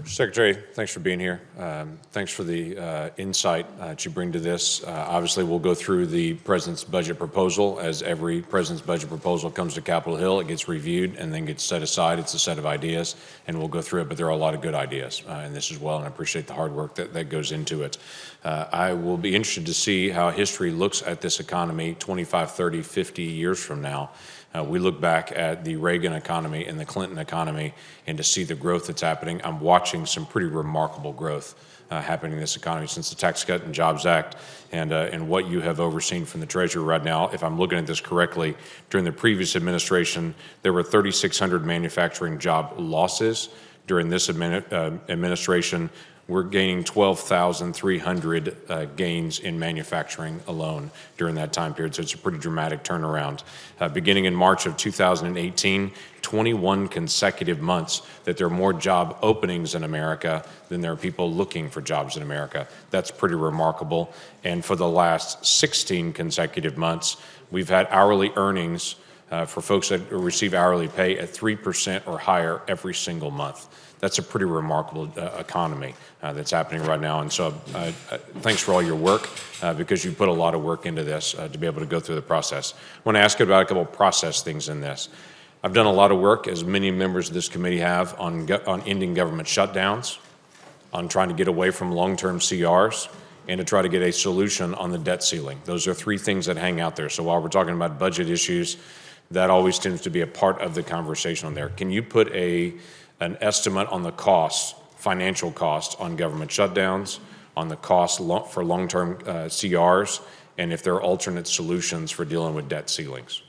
Secretary, thanks for being here. Thanks for the insight that you bring to this. Obviously, we'll go through the President's budget proposal. As every President's budget proposal comes to Capitol Hill, it gets reviewed and then gets set aside. It's a set of ideas, and we'll go through it, but there are a lot of good ideas in this as well, and I appreciate the hard work that goes into it. I will be interested to see how history looks at this economy 25, 30, 50 years from now. We look back at the Reagan economy and the Clinton economy, and to see the growth that's happening, I'm watching some pretty remarkable growth happening in this economy since the Tax Cut and Jobs Act, and what you have overseen from the Treasury right now. If I'm looking at this correctly, during the previous administration, there were 3,600 manufacturing job losses. During this administration, we're gaining 12,300 gains in manufacturing alone during that time period, so it's a pretty dramatic turnaround. Beginning in March of 2018, 21 consecutive months that there are more job openings in America than there are people looking for jobs in America. That's pretty remarkable. And for the last 16 consecutive months, we've had hourly earnings for folks that receive hourly pay at 3% or higher every single month. That's a pretty remarkable economy that's happening right now. And so thanks for all your work, because you put a lot of work into this to be able to go through the process. I want to ask you about a couple of process things in this. I've done a lot of work, as many members of this committee have, on ending government shutdowns, on trying to get away from long-term CRs, and to try to get a solution on the debt ceiling. Those are three things that hang out there. So while we're talking about budget issues, that always tends to be a part of the conversation on there. Can you put an estimate on the costs, financial costs, on government shutdowns, on the cost for long-term CRs, and if there are alternate solutions for dealing with debt ceilings?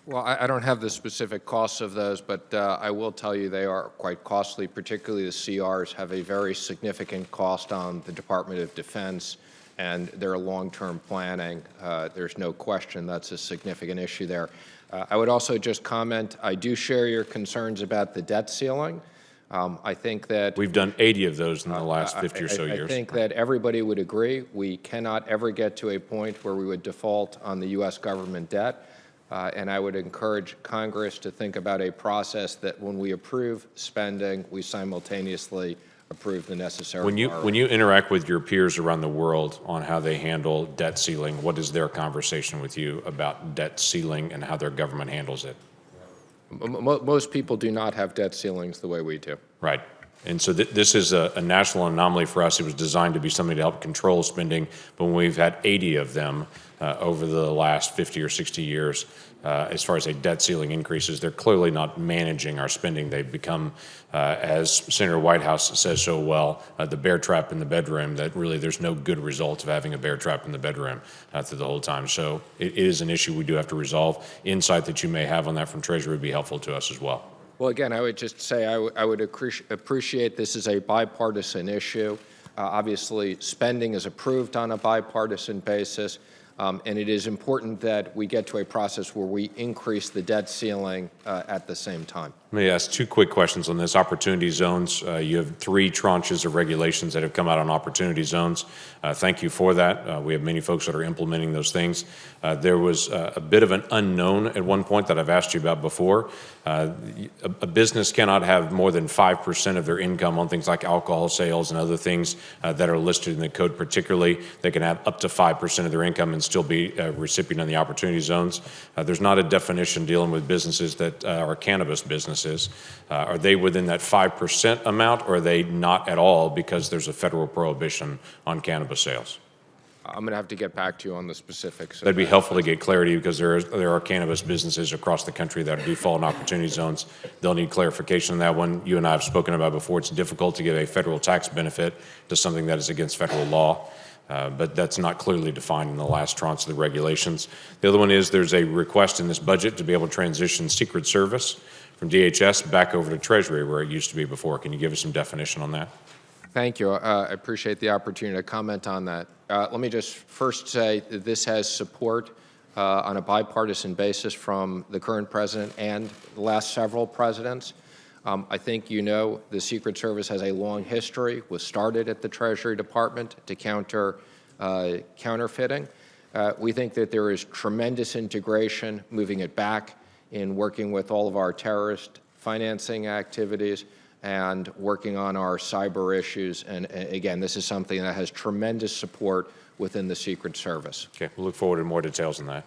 Well, I don't have the specific costs of those, but I will tell you they are quite costly. Particularly the CRs have a very significant cost on the Department of Defense and their long-term planning. There's no question that's a significant issue there. I would also just comment, I do share your concerns about the debt ceiling. I think that we've done 80 of those in the last 50 or so years. I think that everybody would agree we cannot ever get to a point where we would default on the U.S. government debt. And I would encourage Congress to think about a process that when we approve spending, we simultaneously approve the necessary borrowing. When you interact with your peers around the world on how they handle debt ceiling, what is their conversation with you about debt ceiling and how their government handles it? Most people do not have debt ceilings the way we do. Right. And so this is a national anomaly for us. It was designed to be something to help control spending, but when we've had 80 of them over the last 50 or 60 years, as far as a debt ceiling increases, they're clearly not managing our spending. They've become, as Senator Whitehouse says so well, the bear trap in the bedroom, that really there's no good result of having a bear trap in the bedroom through the whole time. So it is an issue we do have to resolve. Insight that you may have on that from Treasury would be helpful to us as well. Well, again, I would just say I would appreciate this is a bipartisan issue. Obviously, spending is approved on a bipartisan basis, and it is important that we get to a process where we increase the debt ceiling at the same time. Let me ask two quick questions on this. Opportunity zones, you have 3 tranches of regulations that have come out on opportunity zones. Thank you for that. We have many folks that are implementing those things. There was a bit of an unknown at one point that I've asked you about before. A business cannot have more than 5% of their income on things like alcohol sales and other things that are listed in the code. Particularly, they can have up to 5% of their income and still be a recipient of the opportunity zones. There's not a definition dealing with businesses that are cannabis businesses. Are they within that 5% amount, or are they not at all because there's a federal prohibition on cannabis sales? I'm going to have to get back to you on the specifics. That'd be helpful to get clarity, because there are cannabis businesses across the country that do fall in opportunity zones. They'll need clarification on that one. You and I have spoken about before. It's difficult to give a federal tax benefit to something that is against federal law. But that's not clearly defined in the last tranche of the regulations. The other one is there's a request in this budget to be able to transition Secret Service from DHS back over to Treasury, where it used to be before. Can you give us some definition on that? Thank you. I appreciate the opportunity to comment on that. Let me just first say that this has support on a bipartisan basis from the current president and the last several presidents. I think you know the Secret Service has a long history, was started at the Treasury Department to counter counterfeiting. We think that there is tremendous integration moving it back in working with all of our terrorist financing activities, and working on our cyber issues. And again, this is something that has tremendous support within the Secret Service. Okay, we'll look forward to more details on that.